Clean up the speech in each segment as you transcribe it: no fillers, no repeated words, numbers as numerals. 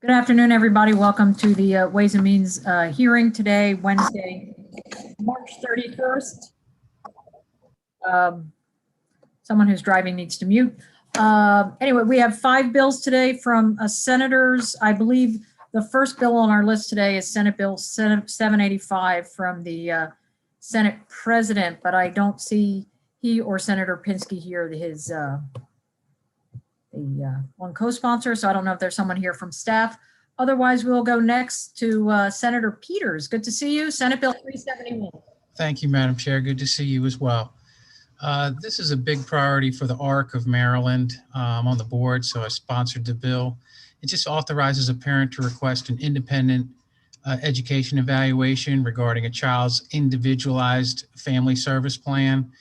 Good afternoon, everybody. Welcome to the Ways and Means hearing today, Wednesday, March 31st. Someone who's driving needs to mute. Anyway, we have 5 bills today from senators. I believe the first bill on our list today is Senate Bill 785 from the Senate President, but I don't see he or Senator Pinsky here, his one co-sponsor, so I don't know if there's someone here from staff. Otherwise, we'll go next to Senator Peters. Good to see you. Senate Bill 371. Thank you, Madam Chair. Good to see you as well. This is a big priority for the ARC of Maryland. I'm on the board, so I sponsored the bill. It just authorizes a parent to request an independent education evaluation regarding a child's individualized family service plan,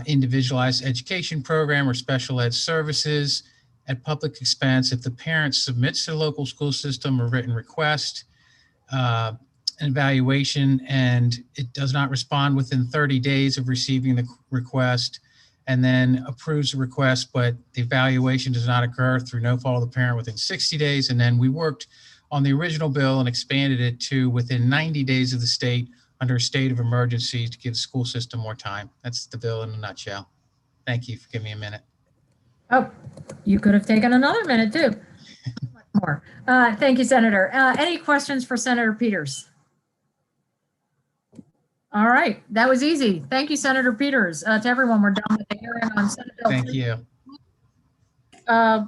individualized education program, or special ed services at public expense if the parent submits to the local school system a written request, an evaluation, and it does not respond within 30 days of receiving the request, and then approves the request, but the evaluation does not occur through no fault of the parent within 60 days. And then we worked on the original bill and expanded it to within 90 days of the state under a state of emergency to give the school system more time. That's the bill in a nutshell. Thank you for giving me a minute. Oh, you could have taken another minute too. More. Thank you, Senator. Any questions for Senator Peters? All right, that was easy. Thank you, Senator Peters. To everyone, we're done with the hearing on Senate Bill. Thank you. I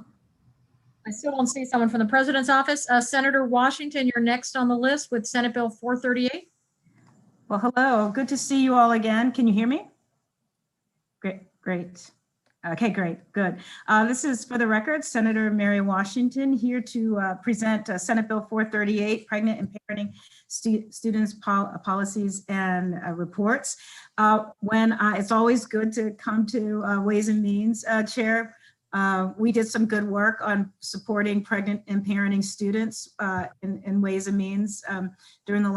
still don't see someone from the President's office. Senator Washington, you're next on the list with Senate Bill 438. Well, hello. Good to see you all again. Can you hear me? Great. Okay, great. Good. This is, for the record, Senator Mary Washington here to present Senate Bill 438, Pregnant and Parenting Students Policies and Reports. It's always good to come to Ways and Means, Chair. We did some good work on supporting pregnant and parenting students in Ways and Means during the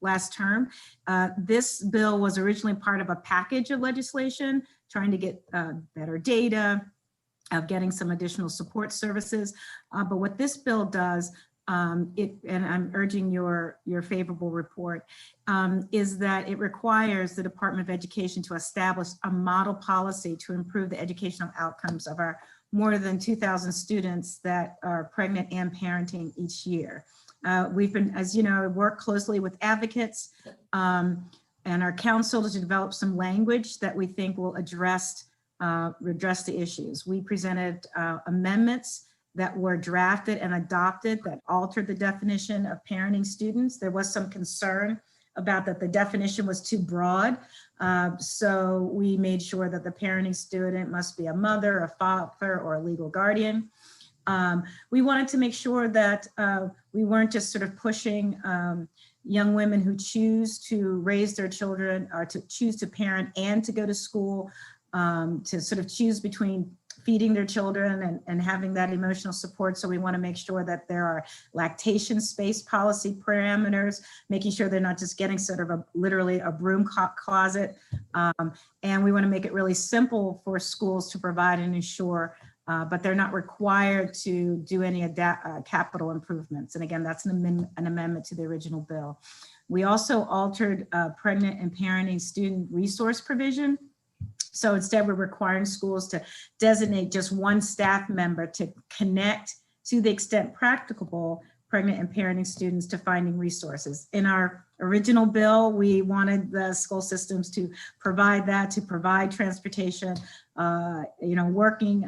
last term. This bill was originally part of a package of legislation trying to get better data, of getting some additional support services. But what this bill does, and I'm urging your favorable report, is that it requires the Department of Education to establish a model policy to improve the educational outcomes of our more than 2,000 students that are pregnant and parenting each year. We've been, as you know, worked closely with advocates and our council to develop some language that we think will address the issues. We presented amendments that were drafted and adopted that altered the definition of parenting students. There was some concern about that the definition was too broad. So we made sure that the parenting student must be a mother, a father, or a legal guardian. We wanted to make sure that we weren't just sort of pushing young women who choose to raise their children or to choose to parent and to go to school, to sort of choose between feeding their children and having that emotional support. So we want to make sure that there are lactation space policy parameters, making sure they're not just getting sort of literally a broom closet. And we want to make it really simple for schools to provide and ensure, but they're not required to do any capital improvements. And again, that's an amendment to the original bill. We also altered pregnant and parenting student resource provision. So instead, we're requiring schools to designate just one staff member to connect, to the extent practicable, pregnant and parenting students to finding resources. In our original bill, we wanted the school systems to provide that, to provide transportation, working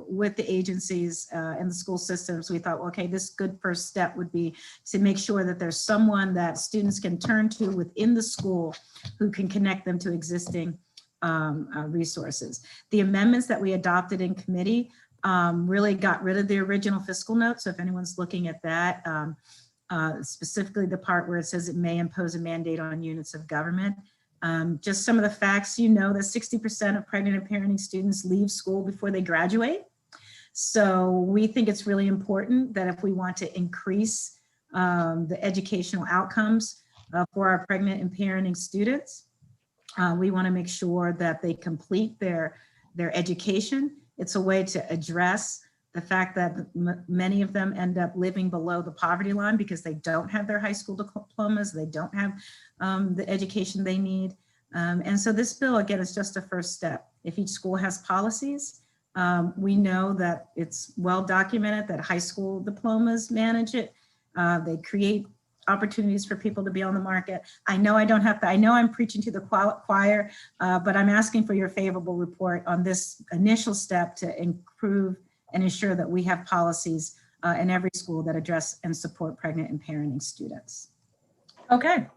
with the agencies and the school systems. We thought, okay, this good first step would be to make sure that there's someone that students can turn to within the school who can connect them to existing resources. The amendments that we adopted in committee really got rid of the original fiscal note. So if anyone's looking at that, specifically the part where it says it may impose a mandate on units of government. Just some of the facts, that 60% of pregnant and parenting students leave school before they graduate. So we think it's really important that if we want to increase the educational outcomes for our pregnant and parenting students, we want to make sure that they complete their education. It's a way to address the fact that many of them end up living below the poverty line because they don't have their high school diplomas, they don't have the education they need. And so this bill, again, is just a first step. If each school has policies, we know that it's well documented that high school diplomas manage it. They create opportunities for people to be on the market. I know I don't have to, I know I'm preaching to the choir, but I'm asking for your favorable report on this initial step to improve and ensure that we have policies in every school that address and support pregnant and parenting students. Okay.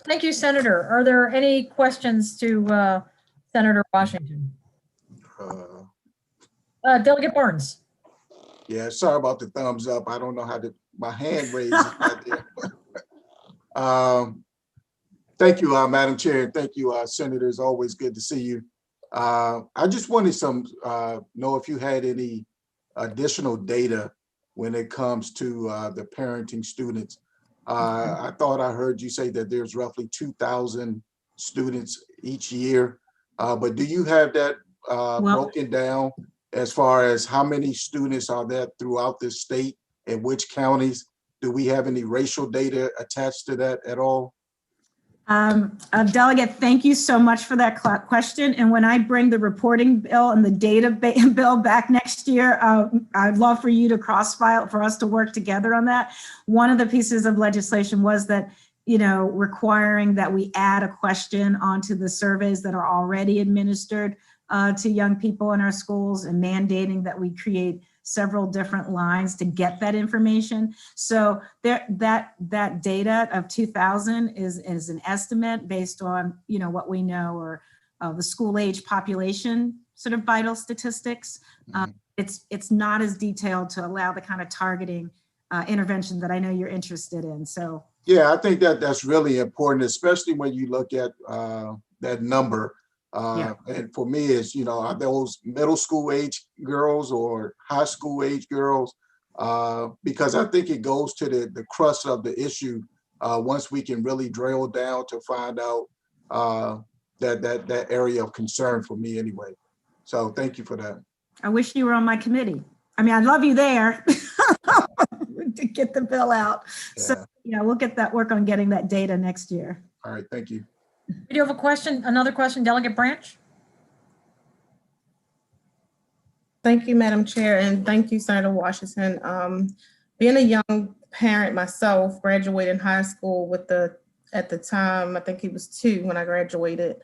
Thank you, Senator. Are there any questions to Senator Washington? Delegate Barnes. Yeah, sorry about the thumbs up. I don't know how to, my hand raised is not there. Thank you, Madam Chair, and thank you, Senators. Always good to see you. I just wanted some, know if you had any additional data when it comes to the parenting students. I thought I heard you say that there's roughly 2,000 students each year, but do you have that broken down as far as how many students are there throughout the state and which counties? Do we have any racial data attached to that at all? Delegate, thank you so much for that question. And when I bring the reporting bill and the data bill back next year, I'd love for you to cross-file for us to work together on that. One of the pieces of legislation was that, you know, requiring that we add a question onto the surveys that are already administered to young people in our schools and mandating that we create several different lines to get that information. So there, that data of 2,000 is an estimate based on, you know, what we know or the school age population sort of vital statistics. It's not as detailed to allow the kind of targeting intervention that I know you're interested in. So yeah, I think that that's really important, especially when you look at that number. And for me, is, you know, are those middle school age girls or high school age girls? Because I think it goes to the crux of the issue once we can really drill down to find out that area of concern for me anyway. So thank you for that. I wish you were on my committee. I mean, I'd love you there to get the bill out. Yeah. So yeah, we'll get that work on getting that data next year. All right, thank you. Do you have a question? Another question, Delegate Branch? Thank you, Madam Chair, and thank you, Senator Washington. Being a young parent myself, graduated high school with at the time, I think he was 2 when I graduated.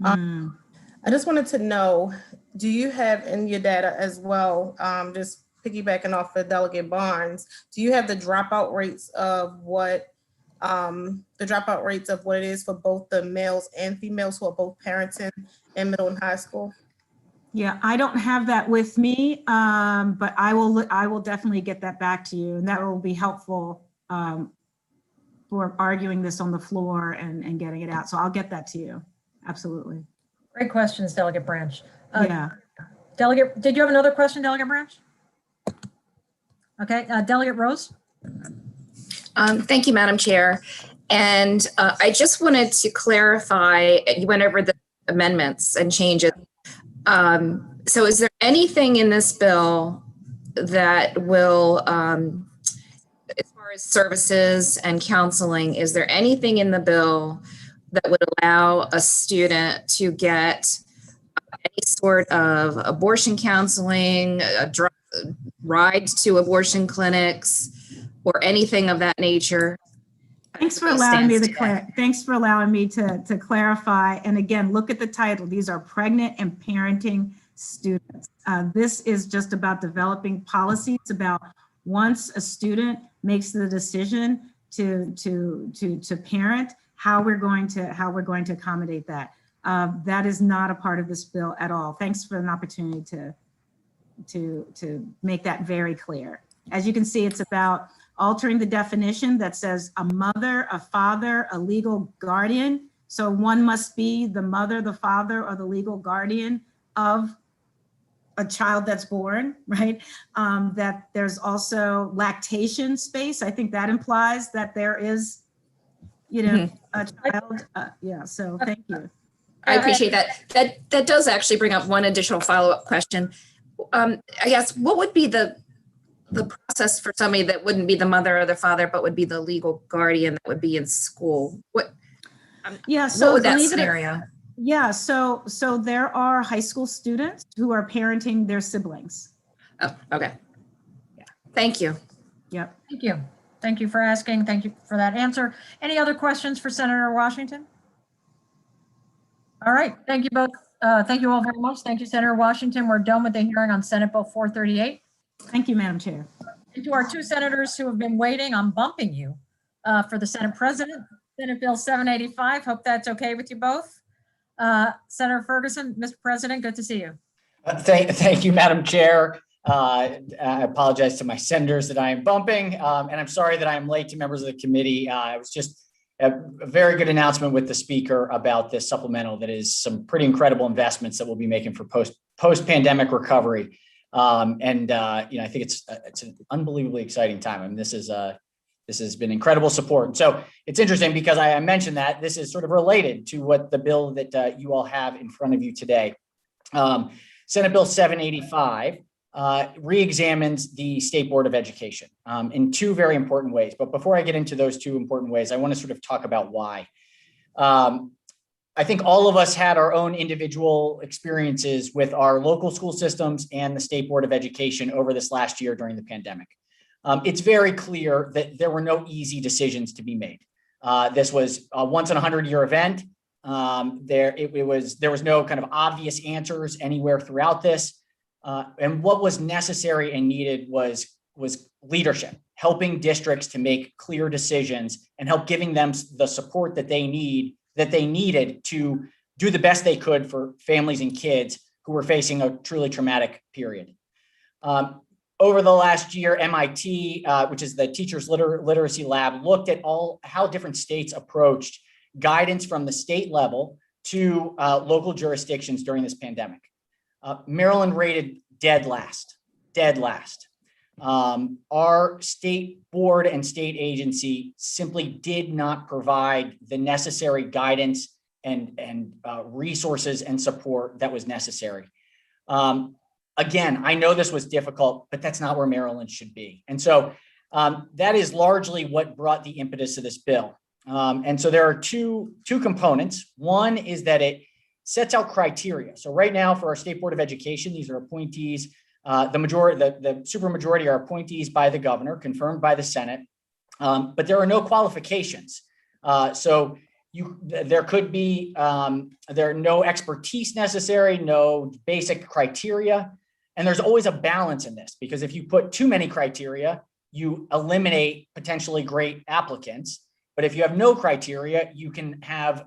I just wanted to know, do you have in your data as well, just piggybacking off of Delegate Barnes, do you have the dropout rates of what it is for both the males and females who are both parenting in middle and high school? Yeah, I don't have that with me, but I will definitely get that back to you, and that will be helpful for arguing this on the floor and getting it out. So I'll get that to you. Absolutely. Great questions, Delegate Branch. Yeah. Delegate, did you have another question, Delegate Branch? Okay, Delegate Rose? Thank you, Madam Chair. And I just wanted to clarify, you went over the amendments and changes. So is there anything in this bill that will, as far as services and counseling, is there anything in the bill that would allow a student to get any sort of abortion counseling, rides to abortion clinics, or anything of that nature? Thanks for allowing me to clarify. And again, look at the title. These are pregnant and parenting students. This is just about developing policies about once a student makes the decision to parent, how we're going to accommodate that. That is not a part of this bill at all. Thanks for an opportunity to make that very clear. As you can see, it's about altering the definition that says a mother, a father, a legal guardian. So one must be the mother, the father, or the legal guardian of a child that's born, right? That there's also lactation space. I think that implies that there is, you know, a child. Yeah, so thank you. I appreciate that. That does actually bring up one additional follow-up question. I guess what would be the process for somebody that wouldn't be the mother or the father, but would be the legal guardian that would be in school? Yeah, What so would that believe it or- scenario? Yeah, so there are high school students who are parenting their siblings. Oh, okay. Yeah. Thank you. Yep. Thank you. Thank you for asking. Thank you for that answer. Any other questions for Senator Washington? All right, thank you both. Thank you all very much. Thank you, Senator Washington. We're done with the hearing on Senate Bill 438. Thank you, Madam Chair. And to our two senators who have been waiting, I'm bumping you for the Senate President, Senate Bill 785. Hope that's okay with you both. Senator Ferguson, Mr. President, good to see you. Thank you, Madam Chair. I apologize to my senators that I am bumping, and I'm sorry that I am late to members of the committee. It was just a very good announcement with the speaker about this supplemental that is some pretty incredible investments that we'll be making for post-pandemic recovery. I think it's an unbelievably exciting time. I mean, this has been incredible support. So it's interesting because I mentioned that this is sort of related to what the bill that you all have in front of you today. Senate Bill 785 re-examines the State Board of Education in two very important ways. But before I get into those two important ways, I want to sort of talk about why. I think all of us had our own individual experiences with our local school systems and the State Board of Education over this last year during the pandemic. It's very clear that there were no easy decisions to be made. This was a once in 100-year event. There was no kind of obvious answers anywhere throughout this. And what was necessary and needed was leadership, helping districts to make clear decisions and help giving them the support that they needed to do the best they could for families and kids who were facing a truly traumatic period. Over the last year, MIT, which is the Teachers Literacy Lab, looked at how different states approached guidance from the state level to local jurisdictions during this pandemic. Maryland rated dead last. Our state board and state agency simply did not provide the necessary guidance and resources and support that was necessary. Again, I know this was difficult, but that's not where Maryland should be. And so that is largely what brought the impetus of this bill. And so there are two components. One is that it sets out criteria. So right now for our State Board of Education, these are appointees. The supermajority are appointees by the governor, confirmed by the Senate, but there are no qualifications. So there could be there are no expertise necessary, no basic criteria, and there's always a balance in this because if you put too many criteria, you eliminate potentially great applicants. But if you have no criteria, you can have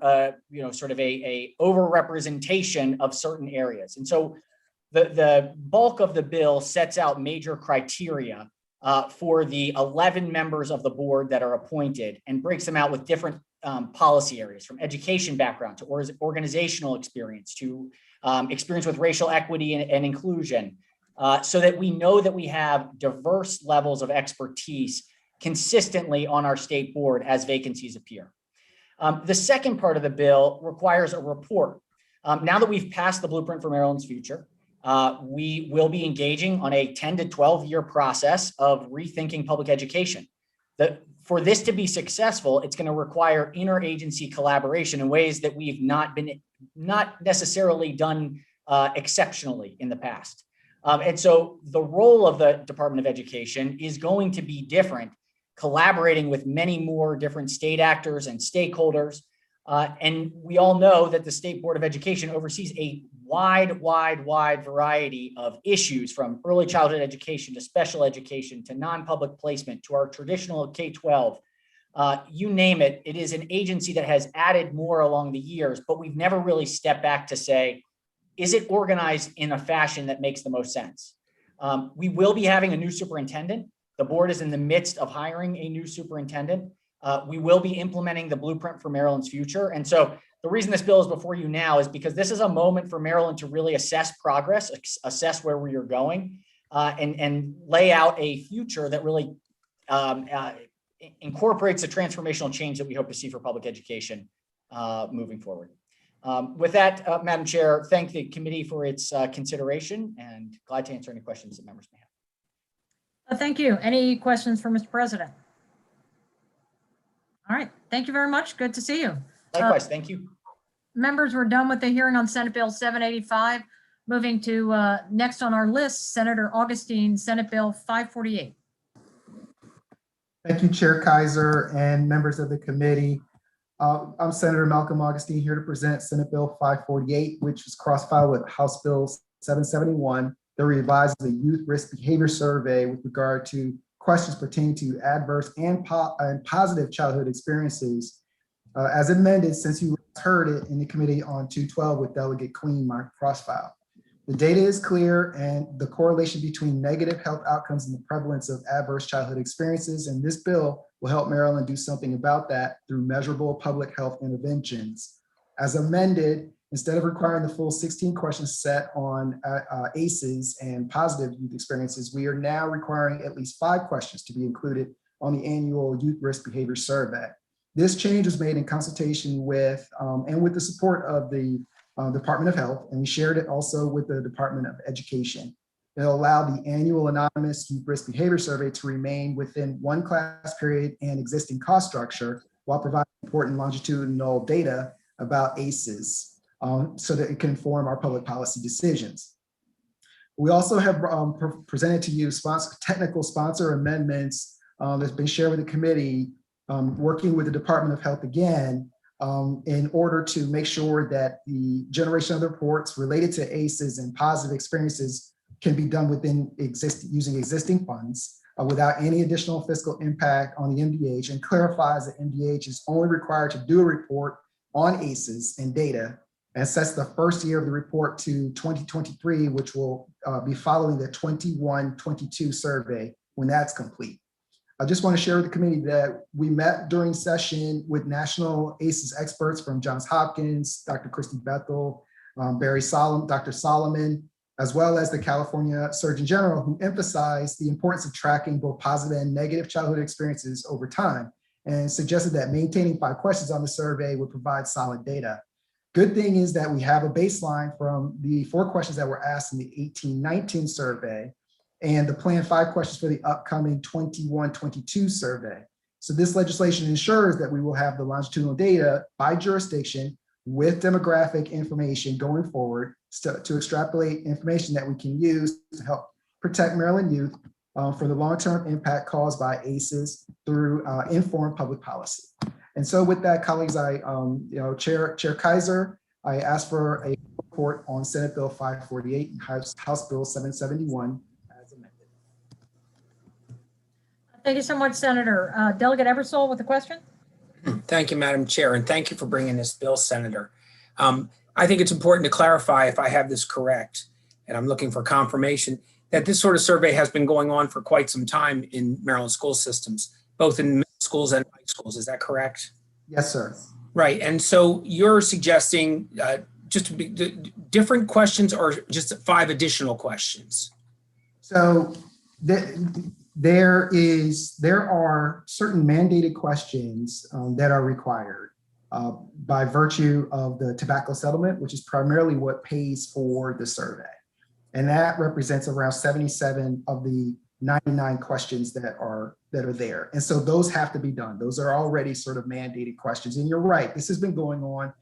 sort of a overrepresentation of certain areas. And so the bulk of the bill sets out major criteria for the 11 members of the board that are appointed and breaks them out with different policy areas, from education background to organizational experience to experience with racial equity and inclusion, so that we know that we have diverse levels of expertise consistently on our state board as vacancies appear. The second part of the bill requires a report. Now that we've passed the Blueprint for Maryland's Future, we will be engaging on a 10 to 12-year process of rethinking public education. For this to be successful, it's going to require interagency collaboration in ways that we've not necessarily done exceptionally in the past. And so the role of the Department of Education is going to be different, collaborating with many more different state actors and stakeholders. And we all know that the State Board of Education oversees a wide variety of issues, from early childhood education to special education to non-public placement to our traditional K-12. You name it, it is an agency that has added more along the years, but we've never really stepped back to say, is it organized in a fashion that makes the most sense? We will be having a new superintendent. The board is in the midst of hiring a new superintendent. We will be implementing the Blueprint for Maryland's Future. And so the reason this bill is before you now is because this is a moment for Maryland to really assess progress, assess where we are going, and lay out a future that really incorporates the transformational change that we hope to see for public education moving forward. With that, Madam Chair, thank the committee for its consideration and glad to answer any questions that members may have. Thank you. Any questions for Mr. President? All right. Thank you very much. Good to see you. Likewise, thank you. Members, we're done with the hearing on Senate Bill 785. Moving to next on our list, Senator Augustine, Senate Bill 548. Thank you, Chair Kaiser and members of the committee. I'm Senator Malcolm Augustine here to present Senate Bill 548, which was cross-filed with House Bill 771 that revises the youth risk behavior survey with regard to questions pertaining to adverse and positive childhood experiences. As amended since you heard it in the committee on 212 with Delegate Queen, my cross-file. The data is clear and the correlation between negative health outcomes and the prevalence of adverse childhood experiences, and this bill will help Maryland do something about that through measurable public health interventions. As amended, instead of requiring the full 16 questions set on ACEs and positive youth experiences, we are now requiring at least 5 questions to be included on the annual youth risk behavior survey. This change was made in consultation with and with the support of the Department of Health, and we shared it also with the Department of Education. It'll allow the annual anonymous youth risk behavior survey to remain within one class period and existing cost structure while providing important longitudinal data about ACEs so that it can inform our public policy decisions. We also have presented to you technical sponsor amendments that's been shared with the committee, working with the Department of Health again, in order to make sure that the generation of the reports related to ACEs and positive experiences can be done within using existing funds without any additional fiscal impact on the MDH, and clarifies that MDH is only required to do a report on ACEs and data, and sets the first year of the report to 2023, which will be following the 21-22 survey when that's complete. I just want to share with the committee that we met during session with national ACEs experts from Johns Hopkins, Dr. Christy Bethel, Dr. Solomon, as well as the California Surgeon General, who emphasized the importance of tracking both positive and negative childhood experiences over time, and suggested that maintaining 5 questions on the survey would provide solid data. Good thing is that we have a baseline from the 4 questions that were asked in the 18-19 survey, and the planned 5 questions for the upcoming 21-22 survey. So this legislation ensures that we will have the longitudinal data by jurisdiction with demographic information going forward to extrapolate information that we can use to help protect Maryland youth for the long-term impact caused by ACEs through informed public policy. And so with that, colleagues, Chair Kaiser, I ask for a report on Senate Bill 548 and House Bill 771. Thank you so much, Senator. Delegate Eversole with a question. Thank you, Madam Chair, and thank you for bringing this bill, Senator. I think it's important to clarify, if I have this correct, and I'm looking for confirmation, that this sort of survey has been going on for quite some time in Maryland school systems, both in middle schools and high schools. Is that correct? Yes, sir. Right. And so you're suggesting just to be different questions or just 5 additional questions? So there are certain mandated questions that are required by virtue of the tobacco settlement, which is primarily what pays for the survey. And that represents around 77 of the 99 questions that are there. And so those have to be done. Those are already sort of mandated questions. And you're right, this has been going on.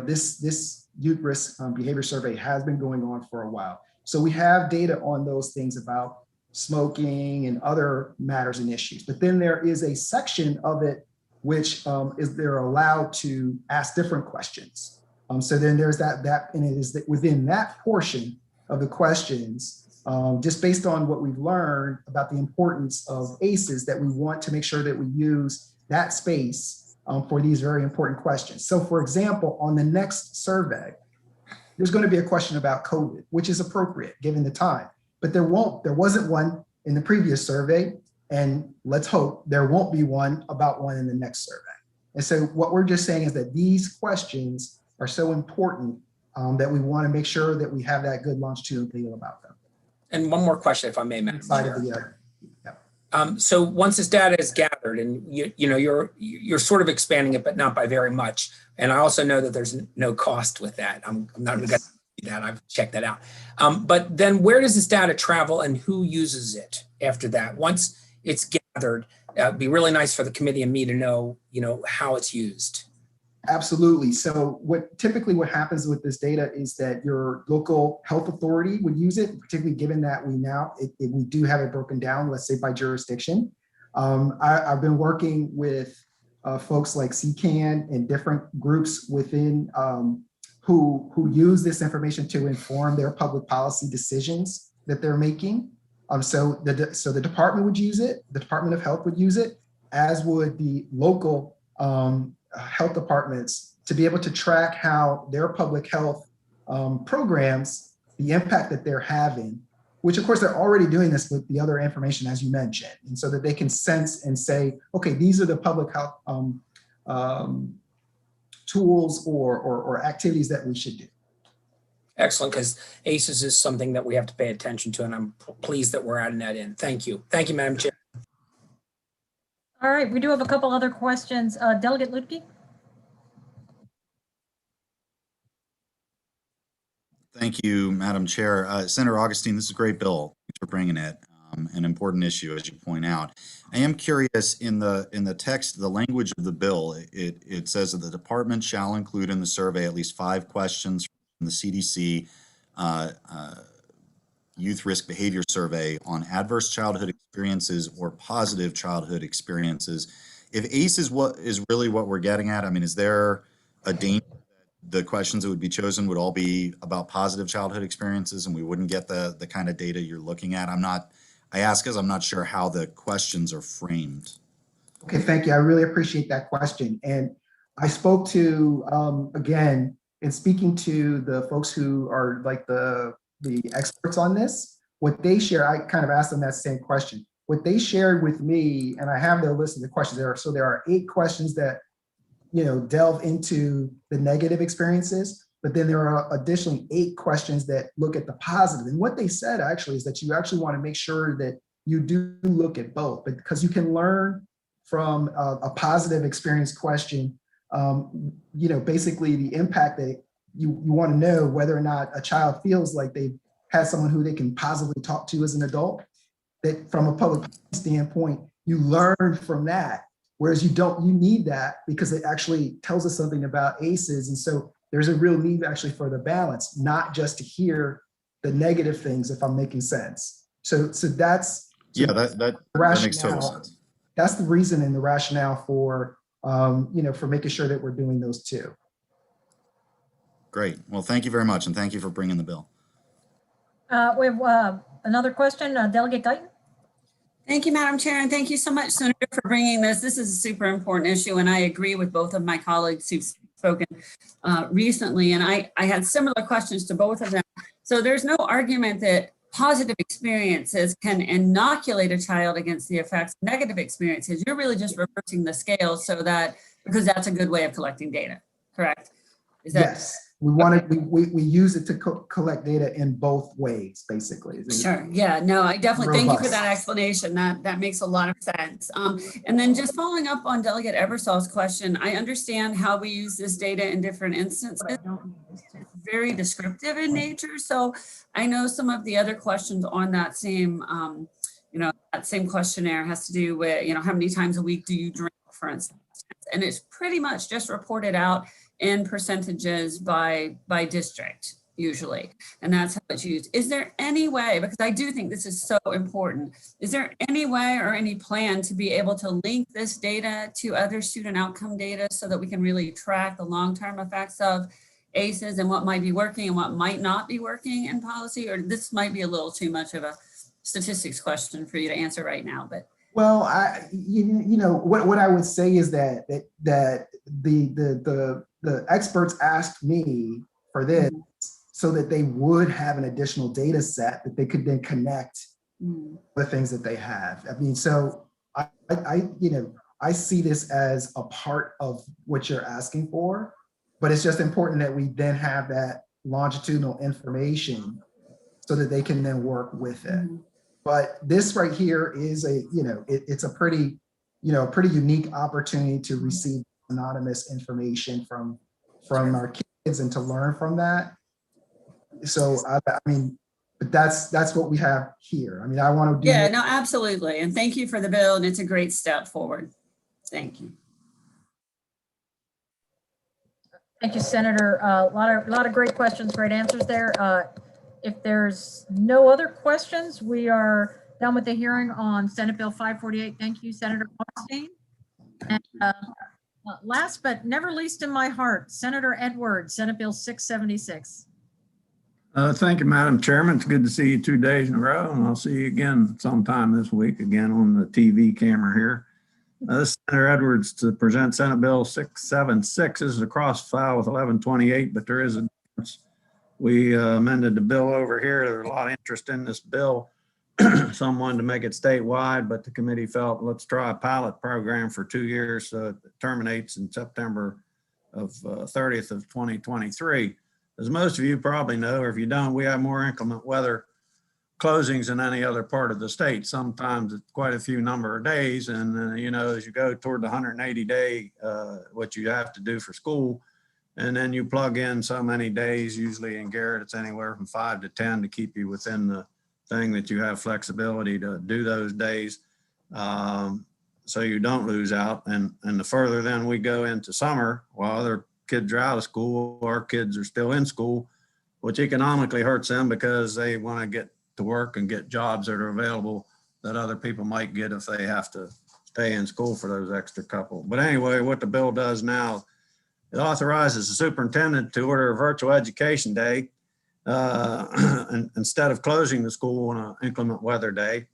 This youth risk behavior survey has been going on for a while. So we have data on those things about smoking and other matters and issues. But then there is a section of it which is they're allowed to ask different questions. So then there's that, and it is that within that portion of the questions, just based on what we've learned about the importance of ACEs, that we want to make sure that we use that space for these very important questions. So for example, on the next survey, there's going to be a question about COVID, which is appropriate given the time, but there wasn't one in the previous survey, and let's hope there won't be one about one in the next survey. And so what we're just saying is that these questions are so important that we want to make sure that we have that good longitudinal data about them. And one more question, if I may, Madam Chair. So once this data is gathered, and you're sort of expanding it, but not by very much. And I also know that there's no cost with that. I'm not going to do that. I've checked that out. But then where does this data travel and who uses it after that? Once it's gathered, it'd be really nice for the committee and me to know, how it's used. Absolutely. So typically what happens with this data is that your local health authority would use it, particularly given that we do have it broken down, let's say by jurisdiction. I've been working with folks like CCAN and different groups within who use this information to inform their public policy decisions that they're making. So the department would use it, the Department of Health would use it, as would the local health departments, to be able to track how their public health programs, the impact that they're having, which of course they're already doing this with the other information as you mentioned, and so that they can sense and say, okay, these are the public health tools or activities that we should do. Excellent, because ACEs is something that we have to pay attention to, and I'm pleased that we're adding that in. Thank you. Thank you, Madam Chair. All right, we do have a couple other questions. Delegate Lutke? Thank you, Madam Chair. Senator Augustine, this is a great bill. Thanks for bringing it. An important issue, as you point out. I am curious, in the text, the language of the bill, it says that the department shall include in the survey at least 5 questions from the CDC Youth Risk Behavior Survey on adverse childhood experiences or positive childhood experiences. If ACE is really what we're getting at, I mean, is there a danger that the questions that would be chosen would all be about positive childhood experiences and we wouldn't get the kind of data you're looking at? I ask because I'm not sure how the questions are framed. Okay, thank you. I really appreciate that question. And I spoke to, again, in speaking to the folks who are like the experts on this, what they share, I kind of asked them that same question. What they shared with me, and I have their list of the questions there. So there are 8 questions that, delve into the negative experiences, but then there are additionally 8 questions that look at the positive. And what they said actually is that you actually want to make sure that you do look at both, because you can learn from a positive experience question, basically the impact that you want to know whether or not a child feels like they've had someone who they can positively talk to as an adult. That from a public standpoint, you learn from that, whereas you need that because it actually tells us something about ACEs. And so there's a real need actually for the balance, not just to hear the negative things, if I'm making sense. So that's that makes total sense. That's the reason and the rationale for for making sure that we're doing those 2. Great. Well, thank you very much, and thank you for bringing the bill. We have another question, Delegate Guyton. Thank you, Madam Chair, and thank you so much, Senator, for bringing this. This is a super important issue, and I agree with both of my colleagues who've spoken recently, and I had similar questions to both of them. So there's no argument that positive experiences can inoculate a child against the effects of negative experiences. You're really just reversing the scale because that's a good way of collecting data, correct? Yes. We use it to collect data in both ways, basically. Sure. Yeah, no, I definitely thank you for that explanation. That makes a lot of sense. And then just following up on Delegate Eversol's question, I understand how we use this data in different instances. It's very descriptive in nature. So I know some of the other questions on that same, that same questionnaire has to do with, how many times a week do you drink, for instance? And it's pretty much just reported out in percentages by district usually, and that's how it's used. Is there any way, because I do think this is so important, is there any way or any plan to be able to link this data to other student outcome data so that we can really track the long-term effects of ACEs and what might be working and what might not be working in policy? Or this might be a little too much of a statistics question for you to answer right now, but well, what I would say is that the experts asked me for this so that they would have an additional data set that they could then connect the things that they have. I mean, so I see this as a part of what you're asking for, but it's just important that we then have that longitudinal information so that they can then work with it. But this right here is it's a pretty, pretty unique opportunity to receive anonymous information from our kids and to learn from that. So I mean, but that's what we have here. I mean, I want to do. Yeah, no, absolutely. And thank you for the bill, and it's a great step forward. Thank you. Thank you, Senator. A lot of great questions, great answers there. If there's no other questions, we are done with the hearing on Senate Bill 548. Thank you, Senator Augustine. And last but never least in my heart, Senator Edwards, Senate Bill 676. Thank you, Madam Chairman. It's good to see you 2 days in a row, and I'll see you again sometime this week, again on the TV camera here. This is Senator Edwards to present Senate Bill 676. This is a cross file with 1128, but there is a difference. We amended the bill over here. There's a lot of interest in this bill. Some wanted to make it statewide, but the committee felt let's try a pilot program for 2 years. So it terminates in September of 30th of 2023. As most of you probably know, or if you don't, we have more inclement weather closings than any other part of the state. Sometimes it's quite a few number of days. And as you go toward the 180-day, what you have to do for school, and then you plug in so many days, usually in Garrett, it's anywhere from 5 to 10 to keep you within the thing that you have flexibility to do those days. So you don't lose out. And the further then we go into summer, while other kids are out of school, our kids are still in school, which economically hurts them because they want to get to work and get jobs that are available that other people might get if they have to stay in school for those extra couple. But anyway, what the bill does now, it authorizes the superintendent to order a virtual education day instead of closing the school on an inclement weather day.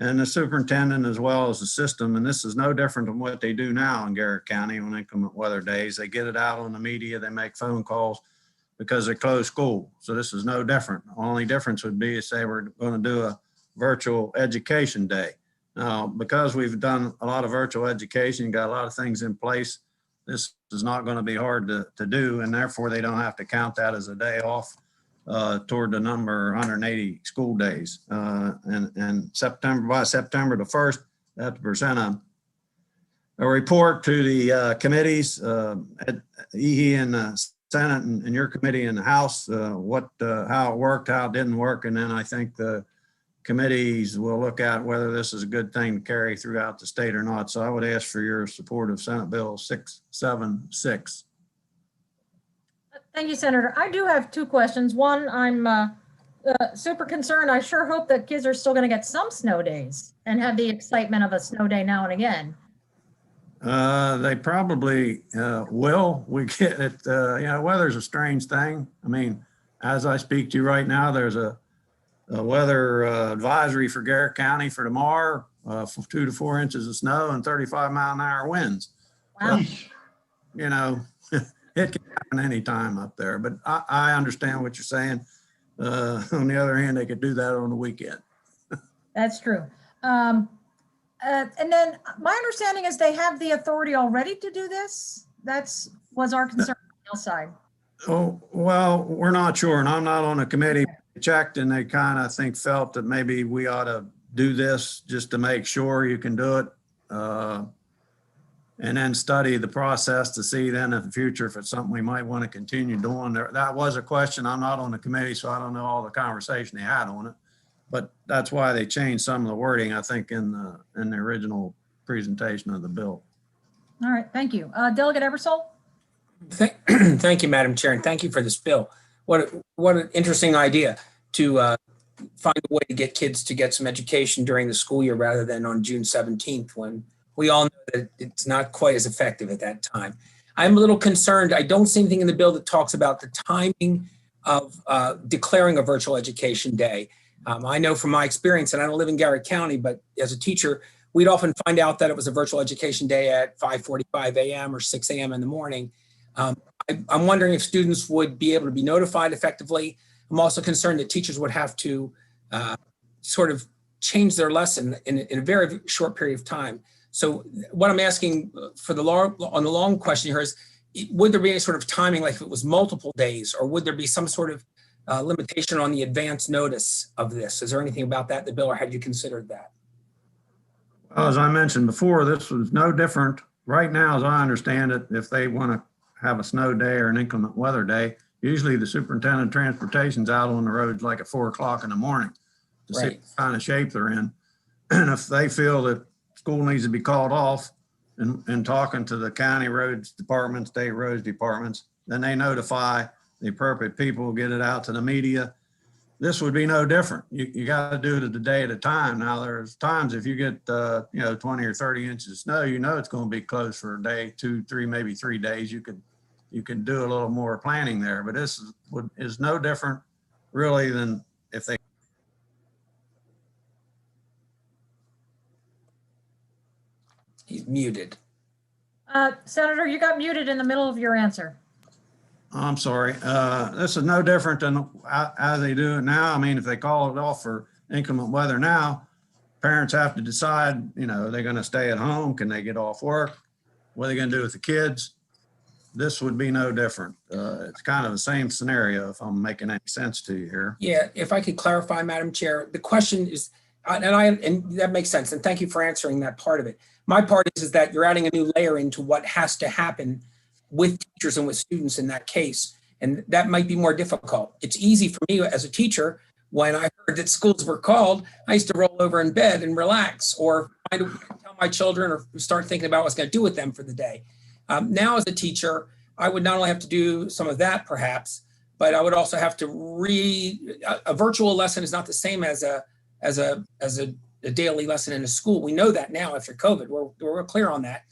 And the superintendent, as well as the system, and this is no different than what they do now in Garrett County on inclement weather days. They get it out on the media, they make phone calls because they close school. So this is no different. The only difference would be if they were going to do a virtual education day. Now, because we've done a lot of virtual education, got a lot of things in place, this is not going to be hard to do, and therefore they don't have to count that as a day off toward the number 180 school days. And by September the 1st, they have to present a report to the committees, EE in the Senate and your committee in the House, how it worked, how it didn't work, and then I think the committees will look at whether this is a good thing to carry throughout the state or not. So I would ask for your support of Senate Bill 676. Thank you, Senator. I do have two questions. One, I'm super concerned. I sure hope that kids are still going to get some snow days and have the excitement of a snow day now and again. They probably will. We get it. Weather's a strange thing. I mean, as I speak to you right now, there's a weather advisory for Garrett County for tomorrow, 2 to 4 inches of snow and 35-mile-an-hour winds. Wow. So, it can happen anytime up there, but I understand what you're saying. On the other hand, they could do that on the weekend. That's true. And then my understanding is they have the authority already to do this. Was our concern on the outside. Oh, well, we're not sure, and I'm not on the committee. They checked, and they kind of felt that maybe we ought to do this just to make sure you can do it. And then study the process to see then in the future if it's something we might want to continue doing. That was a question. I'm not on the committee, so I don't know all the conversation they had on it. But that's why they changed some of the wording, I think, in the original presentation of the bill. All right, thank you. Delegate Ebersol? Thank you, Madam Chair, and thank you for this bill. What an interesting idea to find a way to get kids to get some education during the school year rather than on June 17th when we all know that it's not quite as effective at that time. I'm a little concerned. I don't see anything in the bill that talks about the timing of declaring a virtual education day. I know from my experience, and I don't live in Garrett County, but as a teacher, we'd often find out that it was a virtual education day at 5:45 a.m. or 6 a.m. in the morning. I'm wondering if students would be able to be notified effectively. I'm also concerned that teachers would have to sort of change their lesson in a very short period of time. So what I'm asking on the long question here is, would there be any sort of timing, like if it was multiple days, or would there be some sort of limitation on the advance notice of this. Is there anything about that in the bill, or had you considered that? Well, as I mentioned before, this was no different. Right now, as I understand it, if they want to have a snow day or an inclement weather day, usually the superintendent of transportation's out on the roads like at 4 o'clock in the morning to see Right. what kind of shape they're in. And if they feel that school needs to be called off and talking to the county roads department, state roads departments, then they notify the appropriate people, get it out to the media. This would be no different. You got to do it a day at a time. Now, there's times if you get 20 or 30 inches of snow, it's going to be closed for a day, 2, 3, maybe 3 days. You can do a little more planning there, but this is no different really than if they. He's muted. Senator, you got muted in the middle of your answer. I'm sorry. This is no different than how they do it now. I mean, if they call it off for inclement weather now, parents have to decide, are they going to stay at home? Can they get off work? What are they going to do with the kids? This would be no different. It's kind of the same scenario, if I'm making any sense to you here. Yeah, if I could clarify, Madam Chair, the question is, and that makes sense, and thank you for answering that part of it. My part is that you're adding a new layer into what has to happen with teachers and with students in that case, and that might be more difficult. It's easy for me as a teacher, when I heard that schools were called, I used to roll over in bed and relax, or try to tell my children or start thinking about what I was going to do with them for the day. Now as a teacher, I would not only have to do some of that perhaps, but I would also have to a virtual lesson is not the same as a daily lesson in a school. We know that now after COVID. We're clear on that.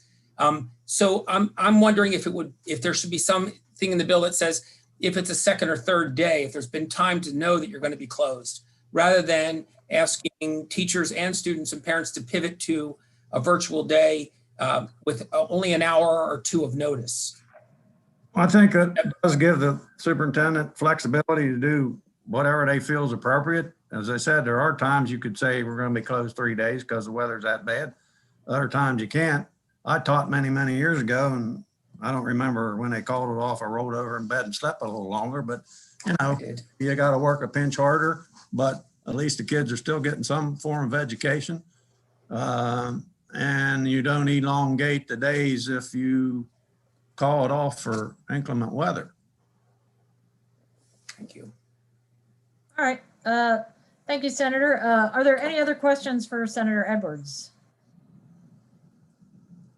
So I'm wondering if there should be something in the bill that says if it's a second or third day, if there's been time to know that you're going to be closed, rather than asking teachers and students and parents to pivot to a virtual day with only an hour or 2 of notice. I think it does give the superintendent flexibility to do whatever they feel is appropriate. As I said, there are times you could say we're going to be closed 3 days because the weather's that bad. Other times you can't. I taught many, many years ago, and I don't remember when they called it off. I rolled over in bed and slept a little longer, but you got to work a pinch harder, but at least the kids are still getting some form of education. And you don't elongate the days if you call it off for inclement weather. Thank you. All right. Thank you, Senator. Are there any other questions for Senator Edwards?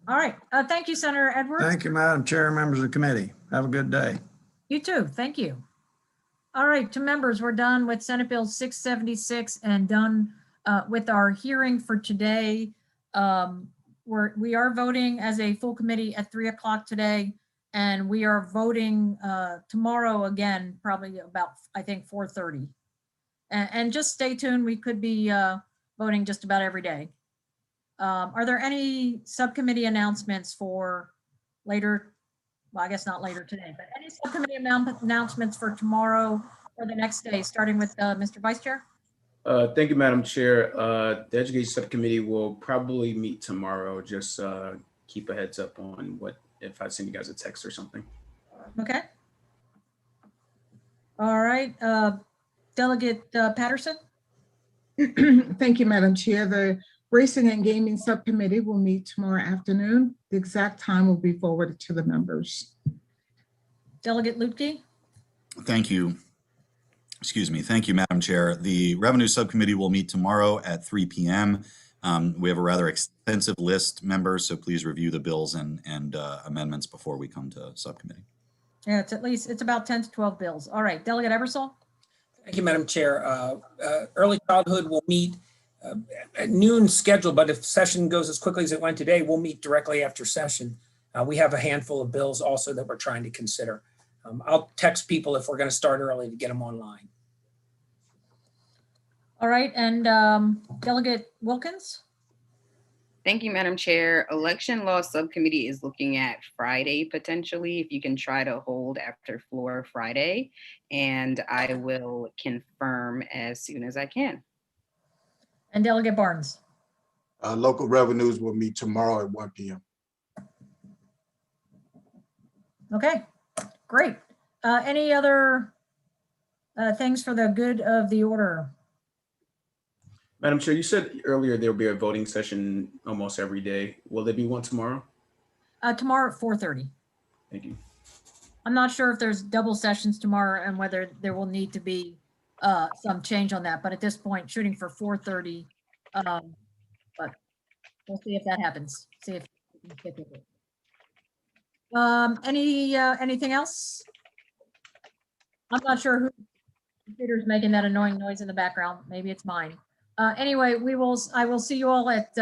All right. Thank you, Senator Edwards. Thank you, Madam Chair, members of the committee. Have a good day. You too. Thank you. All right, to members, we're done with Senate Bill 676 and done with our hearing for today. We are voting as a full committee at 3 o'clock today, and we are voting tomorrow again, probably about, I think, 4:30. And just stay tuned. We could be voting just about every day. Are there any subcommittee announcements for later? Well, I guess not later today, but any subcommittee announcements for tomorrow or the next day, starting with Mr. Vice Chair? Thank you, Madam Chair. The Education Subcommittee will probably meet tomorrow. Just keep a heads up on if I send you guys a text or something. Okay. All right. Delegate Patterson? Thank you, Madam Chair. The Racing and Gaming Subcommittee will meet tomorrow afternoon. The exact time will be forwarded to the members. Delegate Lutke? Thank you. Excuse me. Thank you, Madam Chair. The Revenue Subcommittee will meet tomorrow at 3 p.m. We have a rather extensive list, members, so please review the bills and amendments before we come to subcommittee. Yeah, it's about 10 to 12 bills. All right, Delegate Ebersol? Thank you, Madam Chair. Early childhood will meet at noon schedule, but if session goes as quickly as it went today, we'll meet directly after session. We have a handful of bills also that we're trying to consider. I'll text people if we're going to start early to get them online. All right, and Delegate Wilkins? Thank you, Madam Chair. Election Law Subcommittee is looking at Friday potentially, if you can try to hold after floor Friday, and I will confirm as soon as I can. And Delegate Barnes? Local Revenues will meet tomorrow at 1 p.m. Okay, great. Any other things for the good of the order. Madam Chair, you said earlier there'll be a voting session almost every day. Will there be one tomorrow? Tomorrow at 4:30. Thank you. I'm not sure if there's double sessions tomorrow and whether there will need to be some change on that, but at this point, shooting for 4:30. But we'll see if that happens. See if we can stick with it. Anything else? I'm not sure who computer's making that annoying noise in the background. Maybe it's mine. Anyway, I will see you all at